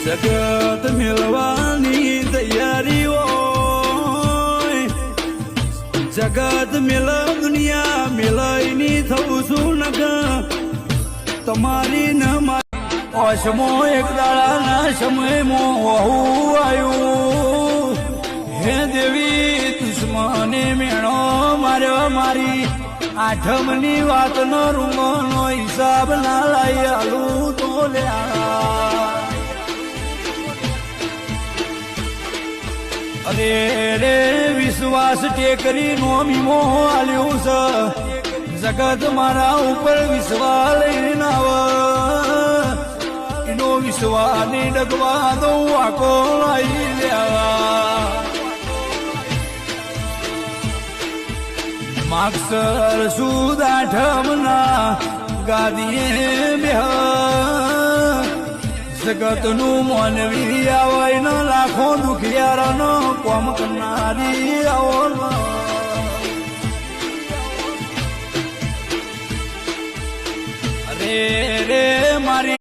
જગત મેળવાની તૈયારીઓ જગત મેળ દુનિયા મેળાઈની થવું છું નક તમારી ન મારી ઓશમો એક દાડાના સમયમાં વહુ આવ્યું હે દેવી દુશ્મને મેણો માર્યો મારી આઠમની વાતનો રૂંગોનો હિસાબ ના લાઈ આલું તો લ્યા અરે રે વિશ્વાસ ટેકરી નો મીમો આલ્યું છે જગત મારા ઉપર વિશ્વાસ લઈને આવ એનો વિશ્વાસ ને ડગવા દઉં આખો આવી લેવા માગસર સુદ આઠમના ગાદીએ બેહ જગતનું માનવી આવે ન લાખો દુખિયારનો કોમ કરનારી આવો અરે